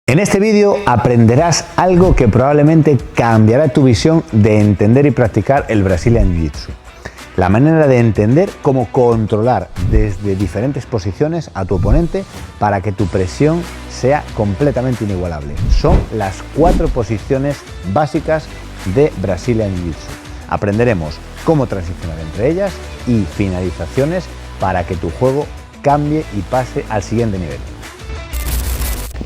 En este vídeo aprenderás algo que probablemente cambiará tu visión de entender y practicar el Brazilian Jiu-Jitsu. La manera de entender cómo controlar desde diferentes posiciones a tu oponente para que tu presión sea completamente inigualable. Son las 4 posiciones básicas de Brazilian Jiu-Jitsu. Aprenderemos cómo transicionar entre ellas y finalizaciones para que tu juego cambie y pase al siguiente nivel.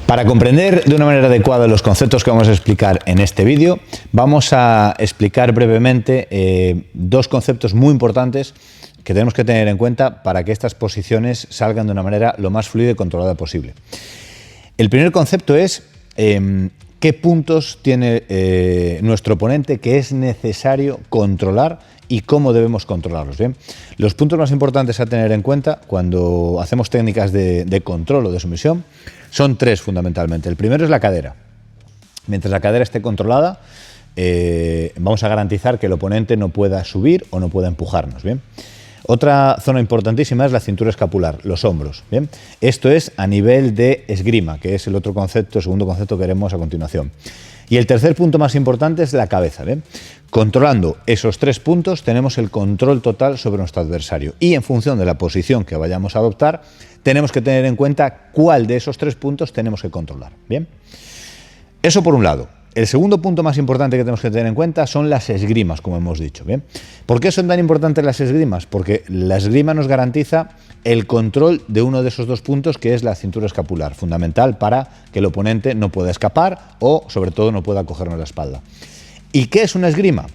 Para comprender de una manera adecuada los conceptos que vamos a explicar en este vídeo, vamos a explicar brevemente 2 conceptos muy importantes que tenemos que tener en cuenta para que estas posiciones salgan de una manera lo más fluida y controlada posible. El primer concepto es qué puntos tiene nuestro oponente que es necesario controlar y cómo debemos controlarlos. ¿Bien? Los puntos más importantes a tener en cuenta cuando hacemos técnicas de control o de sumisión son 3 fundamentalmente. El primero es la cadera. Mientras la cadera esté controlada, vamos a garantizar que el oponente no pueda subir o no pueda empujarnos. ¿Bien? Otra zona importantísima es la cintura escapular, los hombros. ¿Bien? Esto es a nivel de esgrima, que es el otro concepto, el segundo concepto que veremos a continuación. Y el tercer punto más importante es la cabeza. ¿Bien? Controlando esos 3 puntos tenemos el control total sobre nuestro adversario y en función de la posición que vayamos a adoptar tenemos que tener en cuenta cuál de esos 3 puntos tenemos que controlar. ¿Bien? Eso por un lado. El segundo punto más importante que tenemos que tener en cuenta son las esgrimas, como hemos dicho. ¿Bien? ¿Por qué son tan importantes las esgrimas? Porque la esgrima nos garantiza el control de uno de esos 2 puntos, que es la cintura escapular, fundamental para que el oponente no pueda escapar o, sobre todo, no pueda cogernos la espalda. ¿Y qué es una esgrima?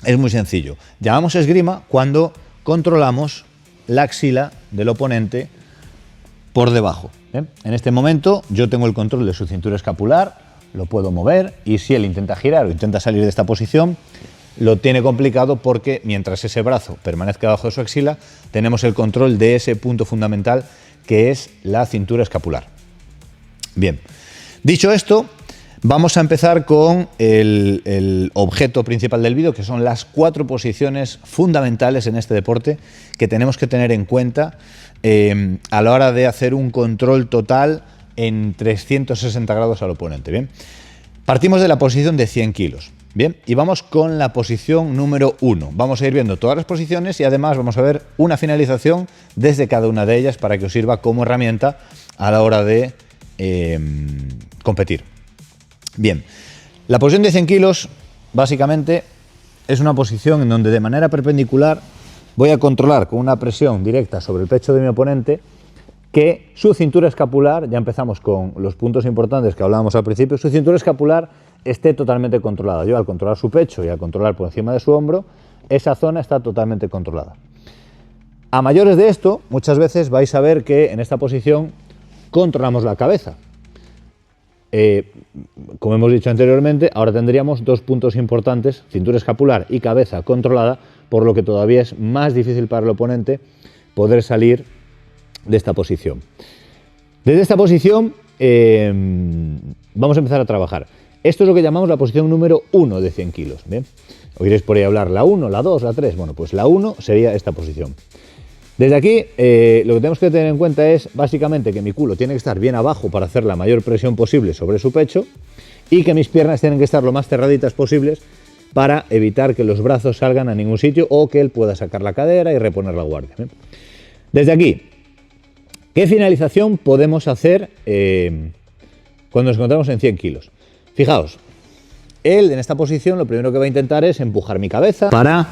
Es muy sencillo. Llamamos esgrima cuando controlamos la axila del oponente por debajo. ¿Bien? En este momento yo tengo el control de su cintura escapular, lo puedo mover y si él intenta girar o intenta salir de esta posición, lo tiene complicado porque mientras ese brazo permanezca bajo de su axila, tenemos el control de ese punto fundamental que es la cintura escapular. Bien, dicho esto, vamos a empezar con el objeto principal del vídeo, que son las 4 posiciones fundamentales en este deporte que tenemos que tener en cuenta a la hora de hacer un control total en 360 grados al oponente. Bien, partimos de la posición de 100 kilos. Bien, y vamos con la posición número 1. Vamos a ir viendo todas las posiciones y además vamos a ver una finalización desde cada una de ellas para que os sirva como herramienta a la hora de competir. Bien, la posición de 100 kilos básicamente es una posición en donde de manera perpendicular voy a controlar con una presión directa sobre el pecho de mi oponente que su cintura escapular, ya empezamos con los puntos importantes que hablábamos al principio, su cintura escapular esté totalmente controlada. Yo al controlar su pecho y al controlar por encima de su hombro, esa zona está totalmente controlada. A mayores de esto, muchas veces vais a ver que en esta posición controlamos la cabeza. Como hemos dicho anteriormente, ahora tendríamos 2 puntos importantes, cintura escapular y cabeza controlada, por lo que todavía es más difícil para el oponente poder salir de esta posición. Desde esta posición vamos a empezar a trabajar. Esto es lo que llamamos la posición número 1 de 100 kilos. ¿Bien? Oiréis por ahí hablar la 1, la 2, la 3. Bueno, pues la 1 sería esta posición. Desde aquí lo que tenemos que tener en cuenta es básicamente que mi culo tiene que estar bien abajo para hacer la mayor presión posible sobre su pecho y que mis piernas tienen que estar lo más cerraditas posibles para evitar que los brazos salgan a ningún sitio o que él pueda sacar la cadera y reponer la guardia. ¿Bien? Desde aquí, ¿qué finalización podemos hacer cuando nos encontramos en 100 kilos? Fijaos, él en esta posición lo primero que va a intentar es empujar mi cabeza para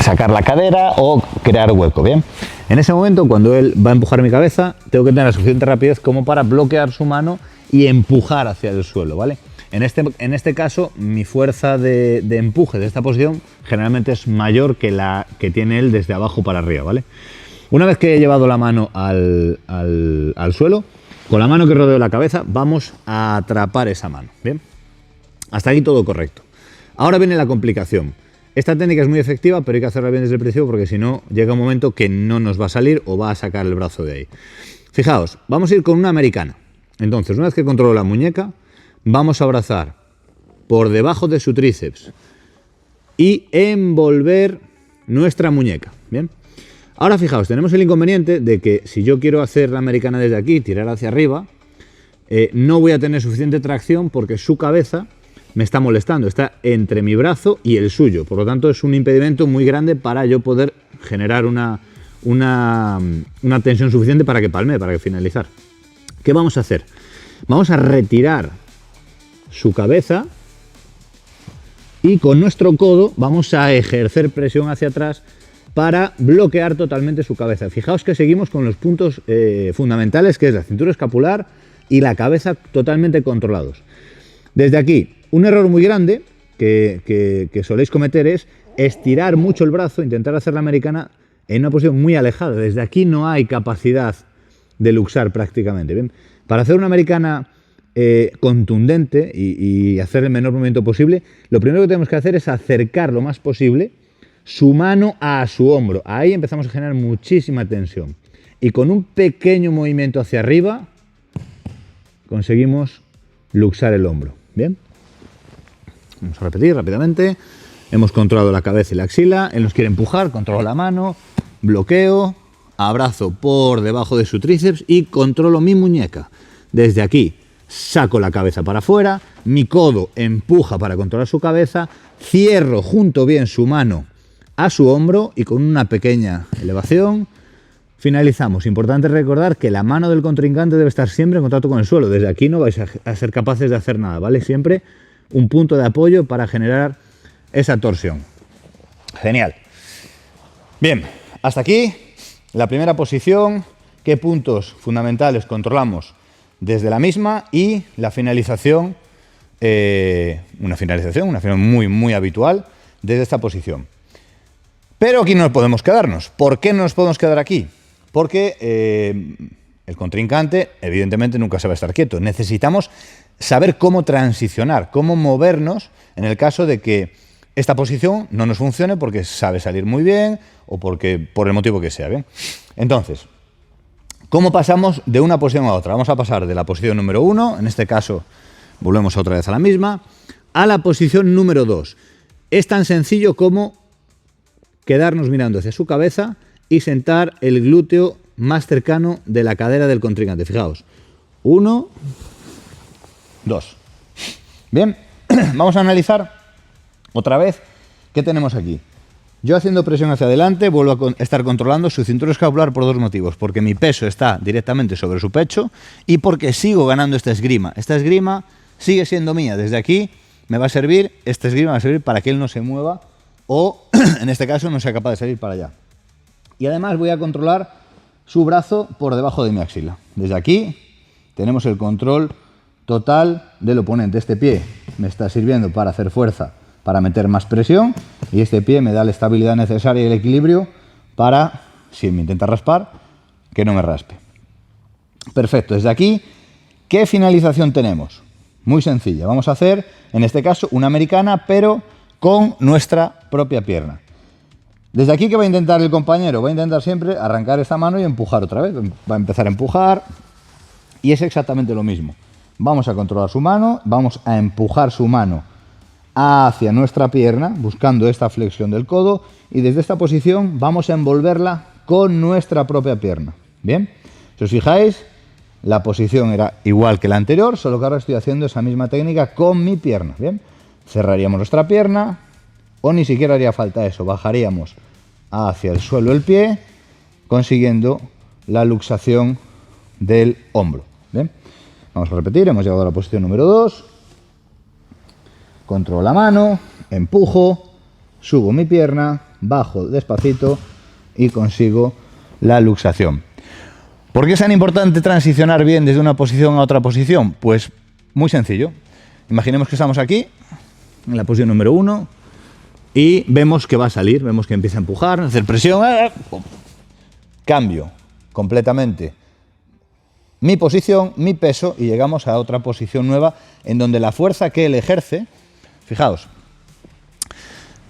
sacar la cadera o crear hueco. Bien, en ese momento cuando él va a empujar mi cabeza tengo que tener la suficiente rapidez como para bloquear su mano y empujar hacia el suelo, ¿vale? En este caso mi fuerza de empuje de esta posición generalmente es mayor que la que tiene él desde abajo para arriba, ¿vale? Una vez que he llevado la mano al suelo, con la mano que rodeo la cabeza vamos a atrapar esa mano. Bien, hasta aquí todo correcto. Ahora viene la complicación. Esta técnica es muy efectiva, pero hay que hacerla bien desde el principio porque si no llega un momento que no nos va a salir o va a sacar el brazo de ahí. Fijaos, vamos a ir con una americana. Entonces, una vez que controlo la muñeca, vamos a abrazar por debajo de su tríceps y envolver nuestra muñeca. Bien. Ahora fijaos, tenemos el inconveniente de que si yo quiero hacer la americana desde aquí, tirar hacia arriba, no voy a tener suficiente tracción porque su cabeza me está molestando, está entre mi brazo y el suyo. Por lo tanto, es un impedimento muy grande para yo poder generar una tensión suficiente para que palme, para que finalizar. ¿Qué vamos a hacer? Vamos a retirar su cabeza y con nuestro codo vamos a ejercer presión hacia atrás para bloquear totalmente su cabeza. Fijaos que seguimos con los puntos fundamentales, que es la cintura escapular y la cabeza totalmente controlados. Desde aquí, un error muy grande que soléis cometer es estirar mucho el brazo, intentar hacer la americana en una posición muy alejada. Desde aquí no hay capacidad de luxar prácticamente. ¿Bien? Para hacer una americana contundente y hacer el menor movimiento posible, lo primero que tenemos que hacer es acercar lo más posible su mano a su hombro. Ahí empezamos a generar muchísima tensión. Y con un pequeño movimiento hacia arriba conseguimos luxar el hombro. ¿Bien? Vamos a repetir rápidamente. Hemos controlado la cabeza y la axila. Él nos quiere empujar, controlo la mano, bloqueo, abrazo por debajo de su tríceps y controlo mi muñeca. Desde aquí saco la cabeza para afuera, mi codo empuja para controlar su cabeza, cierro junto bien su mano a su hombro y con una pequeña elevación finalizamos. Importante recordar que la mano del contrincante debe estar siempre en contacto con el suelo. Desde aquí no vais a ser capaces de hacer nada, ¿vale? Siempre un punto de apoyo para generar esa torsión. Genial. Bien, hasta aquí la primera posición. ¿Qué puntos fundamentales controlamos desde la misma? Y la finalización, una finalización muy habitual desde esta posición. Pero aquí no podemos quedarnos. ¿Por qué no nos podemos quedar aquí? Porque el contrincante evidentemente nunca se va a estar quieto. Necesitamos saber cómo transicionar, cómo movernos en el caso de que esta posición no nos funcione porque sabe salir muy bien o porque por el motivo que sea. ¿Bien? Entonces, ¿cómo pasamos de una posición a otra? Vamos a pasar de la posición número 1, en este caso volvemos otra vez a la misma, a la posición número 2. Es tan sencillo como quedarnos mirando hacia su cabeza y sentar el glúteo más cercano de la cadera del contrincante. Fijaos, 1, 2. Bien, vamos a analizar otra vez qué tenemos aquí. Yo haciendo presión hacia adelante vuelvo a estar controlando su cintura escapular por dos motivos. Porque mi peso está directamente sobre su pecho y porque sigo ganando esta esgrima. Esta esgrima sigue siendo mía. Desde aquí me va a servir, esta esgrima va a servir para que él no se mueva o, en este caso, no sea capaz de salir para allá. Y además voy a controlar su brazo por debajo de mi axila. Desde aquí tenemos el control total del oponente. Este pie me está sirviendo para hacer fuerza, para meter más presión, y este pie me da la estabilidad necesaria y el equilibrio para, si me intenta raspar, que no me raspe. Perfecto. Desde aquí, ¿qué finalización tenemos? Muy sencilla. Vamos a hacer, en este caso, una americana, pero con nuestra propia pierna. Desde aquí, ¿qué va a intentar el compañero? Va a intentar siempre arrancar esta mano y empujar otra vez. Va a empezar a empujar y es exactamente lo mismo. Vamos a controlar su mano, vamos a empujar su mano hacia nuestra pierna, buscando esta flexión del codo, y desde esta posición vamos a envolverla con nuestra propia pierna. Bien, si os fijáis, la posición era igual que la anterior, solo que ahora estoy haciendo esa misma técnica con mi pierna. Bien, cerraríamos nuestra pierna, o ni siquiera haría falta eso, bajaríamos hacia el suelo el pie, consiguiendo la luxación del hombro. Bien, vamos a repetir, hemos llegado a la posición número 2. Controlo la mano, empujo, subo mi pierna, bajo despacito y consigo la luxación. ¿Por qué es tan importante transicionar bien desde una posición a otra posición? Pues muy sencillo. Imaginemos que estamos aquí, en la posición número 1, y vemos que va a salir, vemos que empieza a empujar, a hacer presión. Cambio completamente mi posición, mi peso, y llegamos a otra posición nueva en donde la fuerza que él ejerce. Fijaos,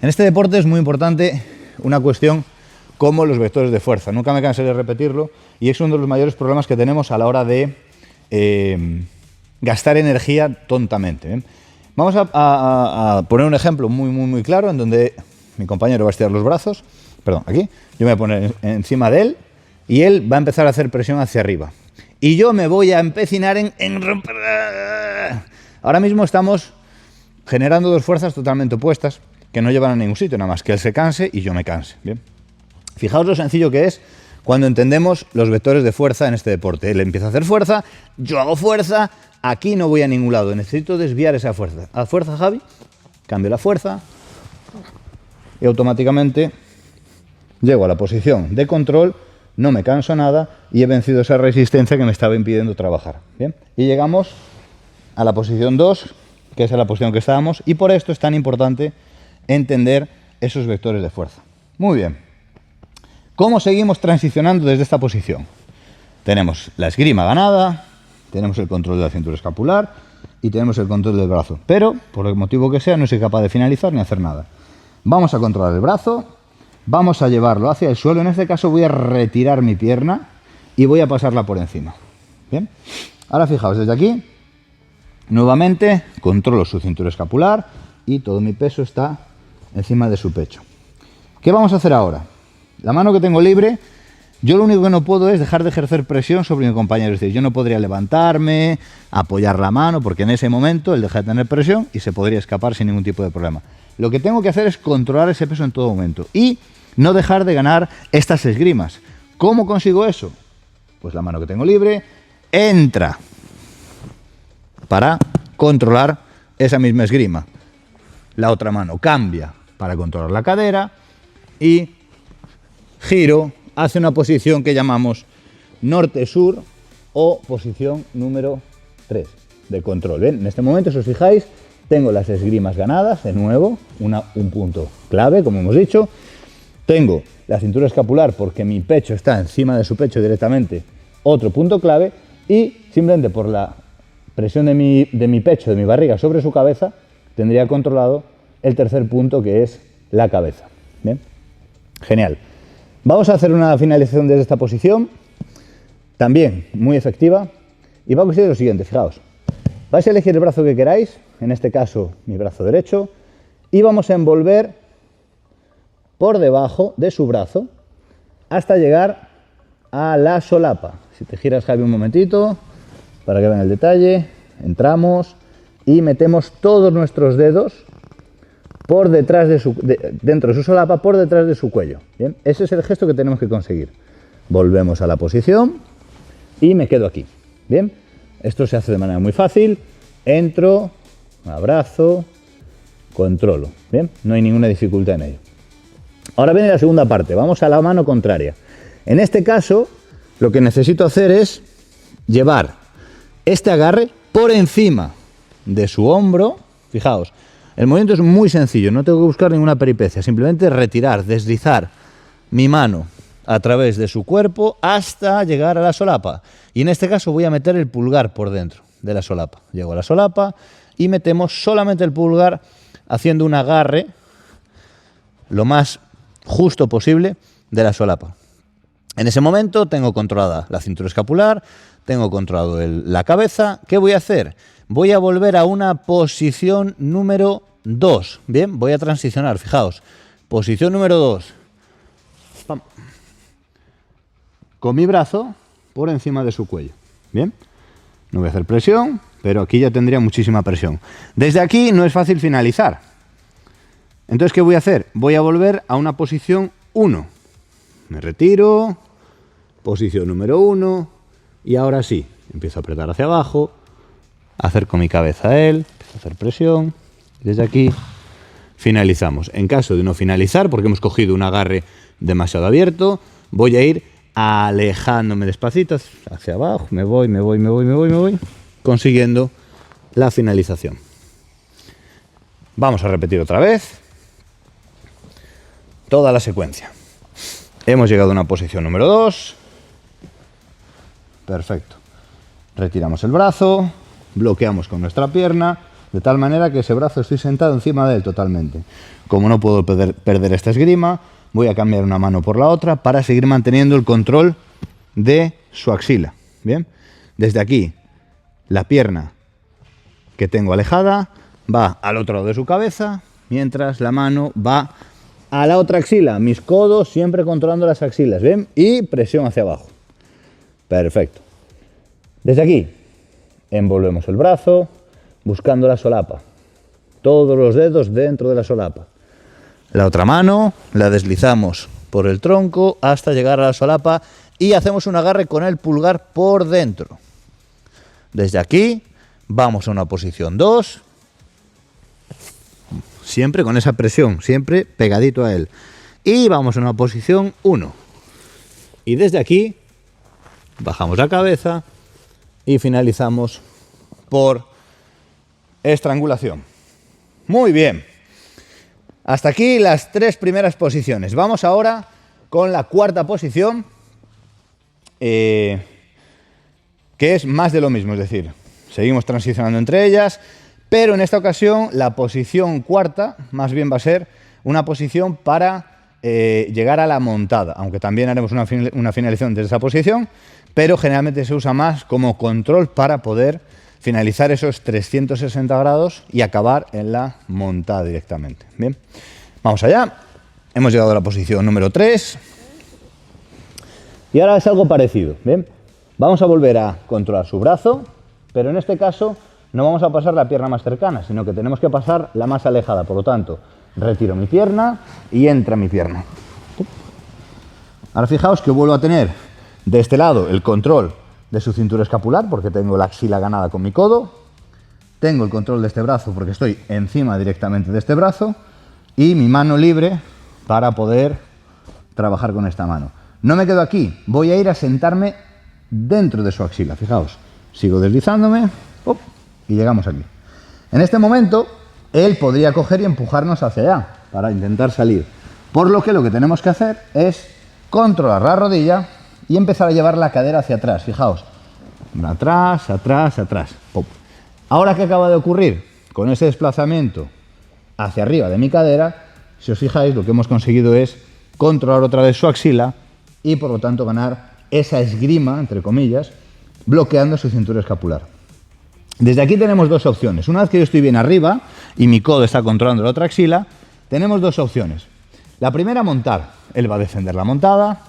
en este deporte es muy importante una cuestión como los vectores de fuerza. Nunca me cansaré de repetirlo y es uno de los mayores problemas que tenemos a la hora de gastar energía tontamente. ¿Eh? Vamos a poner un ejemplo muy claro en donde mi compañero va a estirar los brazos, perdón, aquí, yo me voy a poner encima de él y él va a empezar a hacer presión hacia arriba. Y yo me voy a empecinar en romper. Ahora mismo estamos generando dos fuerzas totalmente opuestas que no llevan a ningún sitio, nada más que él se canse y yo me canse. Bien. Fijaos lo sencillo que es cuando entendemos los vectores de fuerza en este deporte. Él empieza a hacer fuerza, yo hago fuerza, aquí no voy a ningún lado, necesito desviar esa fuerza. ¿A fuerza, Javi? Cambio la fuerza y automáticamente llego a la posición de control, no me canso nada y he vencido esa resistencia que me estaba impidiendo trabajar. Bien. Y llegamos a la posición 2, que es la posición que estábamos, y por esto es tan importante entender esos vectores de fuerza. Muy bien. ¿Cómo seguimos transicionando desde esta posición? Tenemos la esgrima ganada, tenemos el control de la cintura escapular y tenemos el control del brazo. Pero, por el motivo que sea, no soy capaz de finalizar ni hacer nada. Vamos a controlar el brazo, vamos a llevarlo hacia el suelo. En este caso voy a retirar mi pierna y voy a pasarla por encima. Bien. Ahora fijaos, desde aquí, nuevamente controlo su cintura escapular y todo mi peso está encima de su pecho. ¿Qué vamos a hacer ahora? La mano que tengo libre, yo lo único que no puedo es dejar de ejercer presión sobre mi compañero. Es decir, yo no podría levantarme, apoyar la mano, porque en ese momento él deja de tener presión y se podría escapar sin ningún tipo de problema. Lo que tengo que hacer es controlar ese peso en todo momento y no dejar de ganar estas esgrimas. ¿Cómo consigo eso? Pues la mano que tengo libre entra para controlar esa misma esgrima. La otra mano cambia para controlar la cadera y giro hacia una posición que llamamos norte-sur o posición número 3 de control. ¿Ven? En este momento, si os fijáis, tengo las esgrimas ganadas, de nuevo, un punto clave, como hemos dicho. Tengo la cintura escapular porque mi pecho está encima de su pecho directamente, otro punto clave, y simplemente por la presión de mi pecho, de mi barriga sobre su cabeza, tendría controlado el tercer punto, que es la cabeza. ¿Bien? Genial. Vamos a hacer una finalización desde esta posición, también muy efectiva, y va a consistir en lo siguiente, fijaos. Vais a elegir el brazo que queráis, en este caso mi brazo derecho, y vamos a envolver por debajo de su brazo hasta llegar a la solapa. Si te giras, Javi, un momentito, para que vean el detalle, entramos y metemos todos nuestros dedos por detrás dentro de su solapa, por detrás de su cuello. ¿Bien? Ese es el gesto que tenemos que conseguir. Volvemos a la posición y me quedo aquí. ¿Bien? Esto se hace de manera muy fácil. Entro, abrazo, controlo. ¿Bien? No hay ninguna dificultad en ello. Ahora viene la segunda parte. Vamos a la mano contraria. En este caso, lo que necesito hacer es llevar este agarre por encima de su hombro. Fijaos. El movimiento es muy sencillo, no tengo que buscar ninguna peripecia, simplemente retirar, deslizar mi mano a través de su cuerpo hasta llegar a la solapa. Y en este caso voy a meter el pulgar por dentro de la solapa. Llego a la solapa y metemos solamente el pulgar haciendo un agarre lo más justo posible de la solapa. En ese momento tengo controlada la cintura escapular, tengo controlado la cabeza. ¿Qué voy a hacer? Voy a volver a una posición número 2. Bien, voy a transicionar, fijaos. Posición número 2. Con mi brazo por encima de su cuello. Bien, no voy a hacer presión, pero aquí ya tendría muchísima presión. Desde aquí no es fácil finalizar. Entonces, ¿qué voy a hacer? Voy a volver a una posición 1. Me retiro, posición número 1, y ahora sí, empiezo a apretar hacia abajo, acerco mi cabeza a él, empiezo a hacer presión. Desde aquí finalizamos. En caso de no finalizar, porque hemos cogido un agarre demasiado abierto, voy a ir alejándome despacito hacia abajo, me voy, consiguiendo la finalización. Vamos a repetir otra vez toda la secuencia. Hemos llegado a una posición número 2. Perfecto. Retiramos el brazo, bloqueamos con nuestra pierna, de tal manera que ese brazo estoy sentado encima de él totalmente. Como no puedo perder esta esgrima, voy a cambiar una mano por la otra para seguir manteniendo el control de su axila. Bien, desde aquí la pierna que tengo alejada va al otro lado de su cabeza, mientras la mano va a la otra axila. Mis codos siempre controlando las axilas, ¿ven? Y presión hacia abajo. Perfecto. Desde aquí, envolvemos el brazo buscando la solapa. Todos los dedos dentro de la solapa. La otra mano la deslizamos por el tronco hasta llegar a la solapa y hacemos un agarre con el pulgar por dentro. Desde aquí vamos a una posición 2, siempre con esa presión, siempre pegadito a él. Y vamos a una posición 1. Y desde aquí bajamos la cabeza y finalizamos por estrangulación. Muy bien. Hasta aquí las 3 primeras posiciones. Vamos ahora con la cuarta posición, que es más de lo mismo, es decir, seguimos transicionando entre ellas, pero en esta ocasión la posición cuarta más bien va a ser una posición para llegar a la montada, aunque también haremos una finalización desde esa posición, pero generalmente se usa más como control para poder finalizar esos 360 grados y acabar en la montada directamente. Bien, vamos allá. Hemos llegado a la posición número 3 y ahora es algo parecido. Bien, vamos a volver a controlar su brazo, pero en este caso no vamos a pasar la pierna más cercana, sino que tenemos que pasar la más alejada. Por lo tanto, retiro mi pierna y entra mi pierna. Ahora fijaos que vuelvo a tener de este lado el control de su cintura escapular, porque tengo la axila ganada con mi codo. Tengo el control de este brazo porque estoy encima directamente de este brazo. Y mi mano libre para poder trabajar con esta mano. No me quedo aquí, voy a ir a sentarme dentro de su axila. Fijaos, sigo deslizándome y llegamos aquí. En este momento, él podría coger y empujarnos hacia allá para intentar salir. Por lo que tenemos que hacer es controlar la rodilla y empezar a llevar la cadera hacia atrás. Fijaos, atrás, atrás, atrás. ¡Pum! Ahora, ¿qué acaba de ocurrir? Con ese desplazamiento hacia arriba de mi cadera, si os fijáis, lo que hemos conseguido es controlar otra vez su axila y por lo tanto ganar esa esgrima, entre comillas, bloqueando su cintura escapular. Desde aquí tenemos 2 opciones. Una vez que yo estoy bien arriba y mi codo está controlando la otra axila, tenemos 2 opciones. La primera, montar. Él va a defender la montada,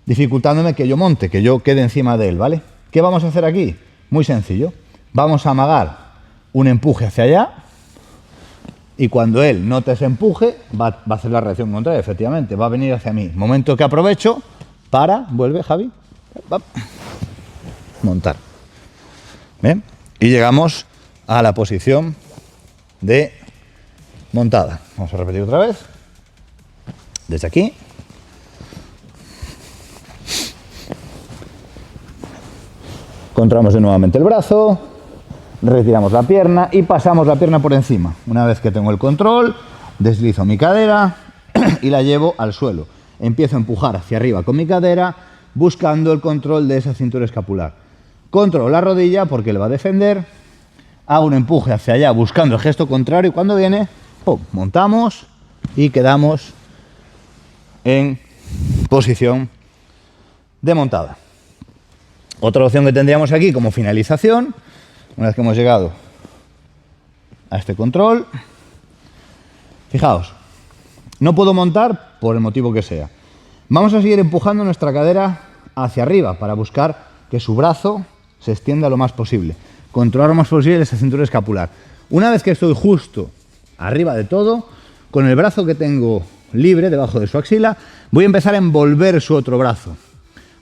dificultándome que yo monte, que yo quede encima de él, ¿vale? ¿Qué vamos a hacer aquí? Muy sencillo. Vamos a amagar un empuje hacia allá y cuando él note ese empuje va a hacer la reacción contraria, efectivamente, va a venir hacia mí. Momento que aprovecho para, vuelve Javi, montar. Bien, y llegamos a la posición de montada. Vamos a repetir otra vez. Desde aquí. Controlamos nuevamente el brazo, retiramos la pierna y pasamos la pierna por encima. Una vez que tengo el control, deslizo mi cadera y la llevo al suelo. Empiezo a empujar hacia arriba con mi cadera, buscando el control de esa cintura escapular. Controlo la rodilla porque le va a defender, hago un empuje hacia allá buscando el gesto contrario y cuando viene, ¡pum!, montamos y quedamos en posición de montada. Otra opción que tendríamos aquí como finalización, una vez que hemos llegado a este control, fijaos, no puedo montar por el motivo que sea. Vamos a seguir empujando nuestra cadera hacia arriba para buscar que su brazo se extienda lo más posible. Controlar lo más posible esa cintura escapular. Una vez que estoy justo arriba de todo, con el brazo que tengo libre debajo de su axila, voy a empezar a envolver su otro brazo.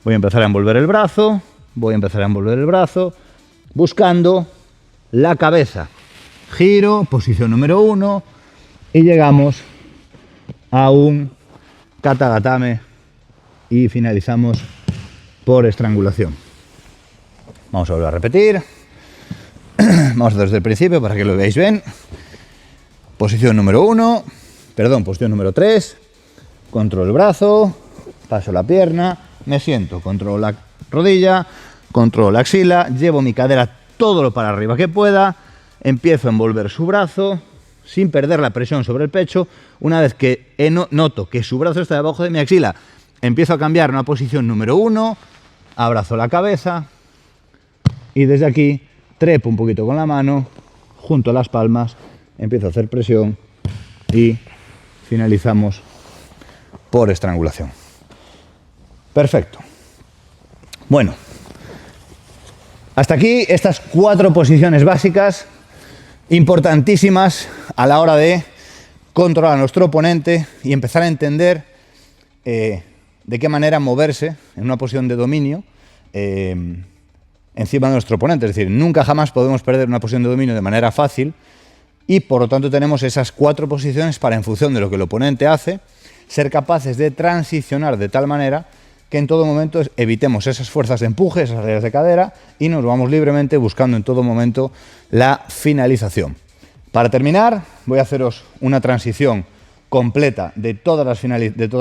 Voy a empezar a envolver el brazo, voy a empezar a envolver el brazo, buscando la cabeza. Giro, posición número 1, y llegamos a un katagatame y finalizamos por estrangulación. Vamos a volver a repetir. Vamos a hacer desde el principio para que lo veáis bien. Posición número 1, posición número 3. Controlo el brazo, paso la pierna, me siento, controlo la rodilla, controlo la axila, llevo mi cadera todo lo para arriba que pueda, empiezo a envolver su brazo sin perder la presión sobre el pecho. Una vez que noto que su brazo está debajo de mi axila, empiezo a cambiar una posición número 1, abrazo la cabeza y desde aquí trepo un poquito con la mano, junto a las palmas, empiezo a hacer presión y finalizamos por estrangulación. Perfecto. Bueno, Hasta aquí estas 4 posiciones básicas importantísimas a la hora de controlar a nuestro oponente y empezar a entender de qué manera moverse en una posición de dominio encima de nuestro oponente. Es decir, nunca jamás podemos perder una posición de dominio de manera fácil y por lo tanto tenemos esas 4 posiciones para, en función de lo que el oponente hace, ser capaces de transicionar de tal manera que en todo momento evitemos esas fuerzas de empuje, esas salidas de cadera y nos vamos libremente buscando en todo momento la finalización. Para terminar, voy a haceros una transición completa de todas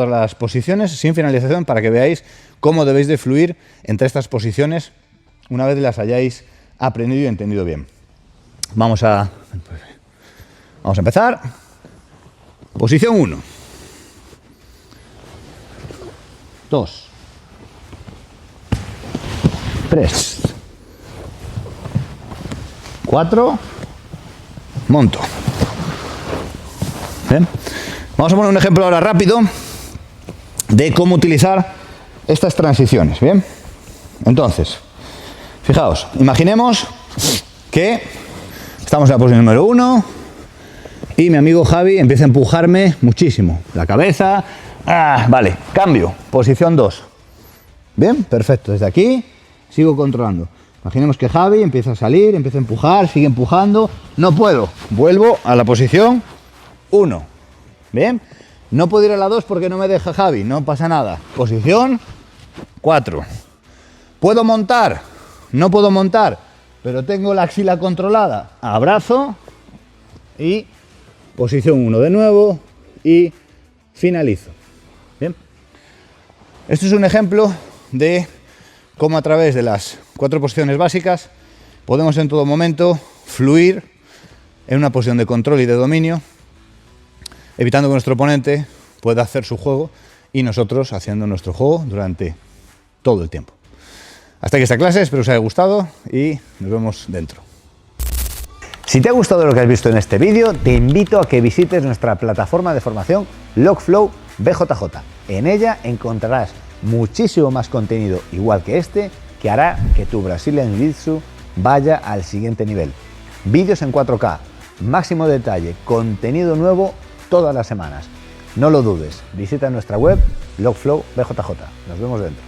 las posiciones sin finalización para que veáis cómo debéis de fluir entre estas posiciones una vez las hayáis aprendido y entendido bien. Vamos a empezar. Posición 1. 2. 3. 4. Monto. Bien. Vamos a poner un ejemplo ahora rápido de cómo utilizar estas transiciones. Bien. Entonces, fijaos, imaginemos que estamos en la posición número 1 y mi amigo Javi empieza a empujarme muchísimo. La cabeza. Vale, cambio. Posición 2. Bien, perfecto. Desde aquí sigo controlando. Imaginemos que Javi empieza a salir, empieza a empujar, sigue empujando. No puedo. Vuelvo a la posición 1. Bien. No puedo ir a la 2 porque no me deja Javi. No pasa nada. Posición 4. ¿Puedo montar? No puedo montar, pero tengo la axila controlada. Abrazo y posición 1 de nuevo y finalizo. Bien. Esto es un ejemplo de cómo a través de las 4 posiciones básicas podemos en todo momento fluir en una posición de control y de dominio, evitando que nuestro oponente pueda hacer su juego y nosotros haciendo nuestro juego durante todo el tiempo. Hasta aquí esta clase, espero que os haya gustado y nos vemos dentro. Si te ha gustado lo que has visto en este vídeo, te invito a que visites nuestra plataforma de formación Lockflow BJJ. En ella encontrarás muchísimo más contenido igual que este que hará que tu Brazilian Jiu-Jitsu vaya al siguiente nivel. Vídeos en 4K, máximo detalle, contenido nuevo todas las semanas. No lo dudes, visita nuestra web Lockflow BJJ. Nos vemos dentro.